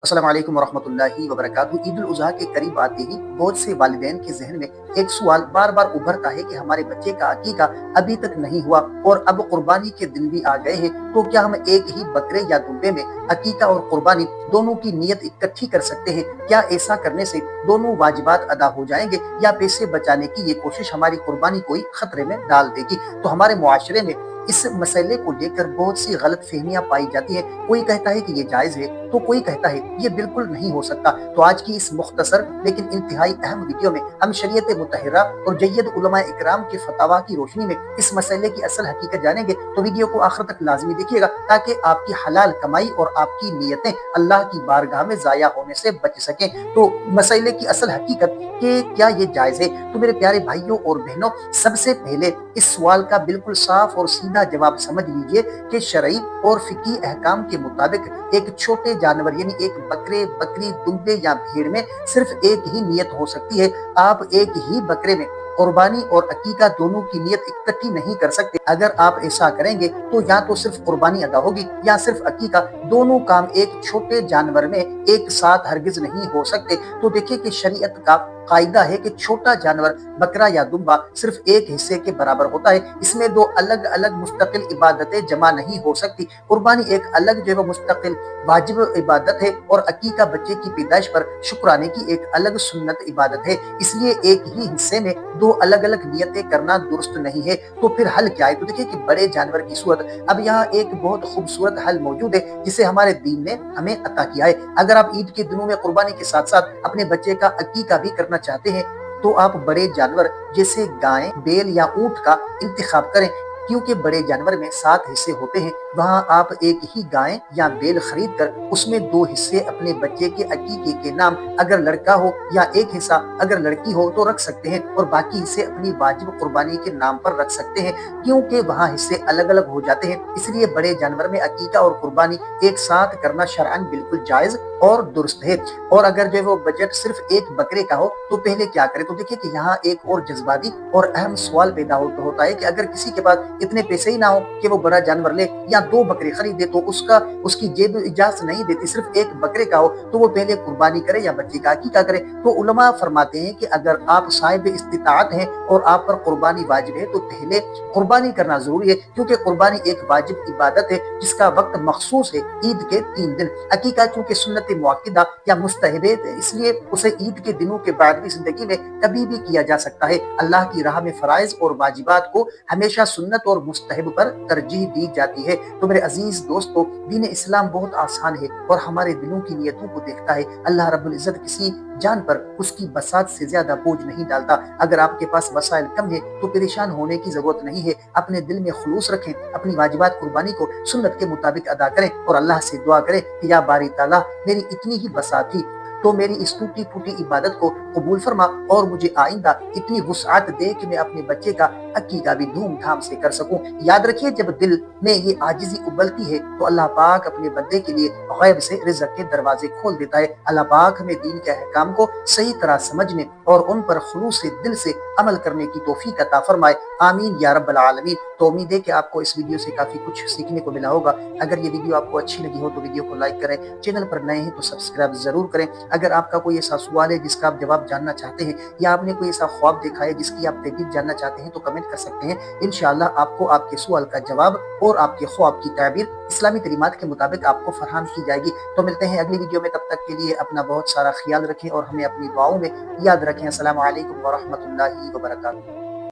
السلام علیکم ورحمۃ اللہ وبرکاتہ۔ عید الاضحیٰ کے قریب آتے ہی بہت سے والدین کے ذہن میں ایک سوال بار بار ابھرتا ہے کہ ہمارے بچے کا عقیقہ ابھی تک نہیں ہوا اور اب قربانی کے دن بھی آ گئے ہیں، تو کیا ہم ایک ہی بکرے یا دمبے میں عقیقہ اور قربانی دونوں کی نیت اکٹھی کر سکتے ہیں؟ کیا ایسا کرنے سے دونوں واجبات ادا ہو جائیں گے یا پیسے بچانے کی یہ کوشش ہماری قربانی کو ہی خطرے میں ڈال دے گی؟ تو ہمارے معاشرے میں اس مسئلے کو لے کر بہت سی غلط فہمیاں پائی جاتی ہیں۔ کوئی کہتا ہے کہ یہ جائز ہے تو کوئی کہتا ہے یہ بالکل نہیں ہو سکتا۔ تو آج کی اس مختصر لیکن انتہائی اہم ویڈیو میں ہم شریعت مطہرہ اور جید علماء اکرام کے فتاویٰ کی روشنی میں اس مسئلے کی اصل حقیقت جانیں گے۔ تو ویڈیو کو آخر تک لازمی دیکھیے گا تاکہ آپ کی حلال کمائی اور آپ کی نیتیں اللہ کی بارگاہ میں ضائع ہونے سے بچ سکیں۔ تو مسئلے کی اصل حقیقت کہ کیا یہ جائز ہے؟ تو میرے پیارے بھائیوں اور بہنوں، سب سے پہلے اس سوال کا بالکل صاف اور سیدھا جواب سمجھ لیجئے کہ شرعی اور فقہی احکام کے مطابق ایک چھوٹے جانور یعنی ایک بکرے، بکری، دمبے یا بھیڑ میں صرف ایک ہی نیت ہو سکتی ہے۔ آپ ایک ہی بکرے میں قربانی اور عقیقہ دونوں کی نیت اکٹھی نہیں کر سکتے۔ اگر آپ ایسا کریں گے تو یا تو صرف قربانی ادا ہوگی یا صرف عقیقہ، دونوں کام ایک چھوٹے جانور میں ایک ساتھ ہرگز نہیں ہو سکتے۔ تو دیکھیں کہ شریعت کا قاعدہ ہے کہ چھوٹا جانور بکرا یا دمبا صرف ایک حصے کے برابر ہوتا ہے، اس میں دو الگ الگ مستقل عبادتیں جمع نہیں ہو سکتی۔ قربانی ایک الگ جو ہے مستقل واجب عبادت ہے اور عقیقہ بچے کی پیدائش پر شکرانے کی ایک الگ سنت عبادت ہے، اس لیے ایک ہی حصے میں دو الگ الگ نیتیں کرنا درست نہیں ہے۔ تو پھر حل کیا ہے؟ تو دیکھیں کہ بڑے جانور کی صورت، اب یہاں ایک بہت خوبصورت حل موجود ہے جسے ہمارے دین نے ہمیں عطا کیا ہے۔ اگر آپ عید کے دنوں میں قربانی کے ساتھ ساتھ اپنے بچے کا عقیقہ بھی کرنا چاہتے ہیں تو آپ بڑے جانور جیسے گائے، بیل یا اونٹ کا انتخاب کریں، کیونکہ بڑے جانور میں 7 حصے ہوتے ہیں۔ وہاں آپ ایک ہی گائے یا بیل خرید کر اس میں 2 حصے اپنے بچے کے عقیقے کے نام اگر لڑکا ہو یا ایک حصہ اگر لڑکی ہو تو رکھ سکتے ہیں، اور باقی حصے اپنی واجب قربانی کے نام پر رکھ سکتے ہیں، کیونکہ وہاں حصے الگ الگ ہو جاتے ہیں۔ اس لیے بڑے جانور میں عقیقہ اور قربانی ایک ساتھ کرنا شرعاً بالکل جائز اور درست ہے۔ اور اگر جو وہ بجٹ صرف ایک بکرے کا ہو تو پہلے کیا کرے؟ تو دیکھیں کہ یہاں ایک اور جذباتی اور اہم سوال پیدا ہوتا ہے کہ اگر کسی کے پاس اتنے پیسے ہی نہ ہو کہ وہ بڑا جانور لے یا 2 بکرے خریدے تو اس کی جیب اجازت نہیں دیتی، صرف ایک بکرے کا ہو تو وہ پہلے قربانی کرے یا بچے کا عقیقہ کرے؟ تو علماء فرماتے ہیں کہ اگر آپ صاحب استطاعت ہیں اور آپ پر قربانی واجب ہے تو پہلے قربانی کرنا ضروری ہے، کیونکہ قربانی ایک واجب عبادت ہے جس کا وقت مخصوص ہے، عید کے 3 دن۔ عقیقہ چونکہ سنت مؤکدہ یا مستحب ہے، اس لیے اسے عید کے دنوں کے بعد بھی زندگی میں کبھی بھی کیا جا سکتا ہے۔ اللہ کی راہ میں فرائض اور واجبات کو ہمیشہ سنت اور مستحب پر ترجیح دی جاتی ہے۔ تو میرے عزیز دوستو، دین اسلام بہت آسان ہے اور ہمارے دلوں کی نیتوں کو دیکھتا ہے۔ اللہ رب العزت کسی جان پر اس کی بساط سے زیادہ بوجھ نہیں ڈالتا۔ اگر آپ کے پاس وسائل کم ہے تو پریشان ہونے کی ضرورت نہیں ہے، اپنے دل میں خلوص رکھیں، اپنی واجبات قربانی کو سنت کے مطابق ادا کریں اور اللہ سے دعا کریں کہ یا باری تعالیٰ، میری اتنی ہی بساط تھی تو میری اس ٹوٹی پھوٹی عبادت کو قبول فرما اور مجھے آئندہ اتنی وسعت دے کہ میں اپنے بچے کا عقیقہ بھی دھوم دھام سے کر سکوں۔ یاد رکھیے، جب دل میں یہ عاجزی ابلتی ہے تو اللہ پاک اپنے بندے کے لیے غیب سے رزق کے دروازے کھول دیتا ہے۔ اللہ پاک ہمیں دین کے احکام کو صحیح طرح سمجھنے اور ان پر خلوص سے دل سے عمل کرنے کی توفیق عطا فرمائے، آمین یا رب العالمین۔ تو امید ہے کہ آپ کو اس ویڈیو سے کافی کچھ سیکھنے کو ملا ہوگا۔ اگر یہ ویڈیو آپ کو اچھی لگی ہو تو ویڈیو کو لائک کریں، چینل پر نئے ہیں تو سبسکرائب ضرور کریں۔ اگر آپ کا کوئی ایسا سوال ہے جس کا آپ جواب جاننا چاہتے ہیں یا آپ نے کوئی ایسا خواب دیکھا ہے جس کی آپ تعبیر جاننا چاہتے ہیں تو کمنٹ کر سکتے ہیں، انشاءاللہ آپ کو آپ کے سوال کا جواب اور آپ کے خواب کی تعبیر اسلامی تعلیمات کے مطابق آپ کو فراہم کی جائے گی۔ تو ملتے ہیں اگلی ویڈیو میں، تب تک کے لیے اپنا بہت سارا خیال رکھیں اور ہمیں اپنی دعاؤں میں یاد رکھیں۔ السلام علیکم ورحمۃ اللہ وبرکاتہ۔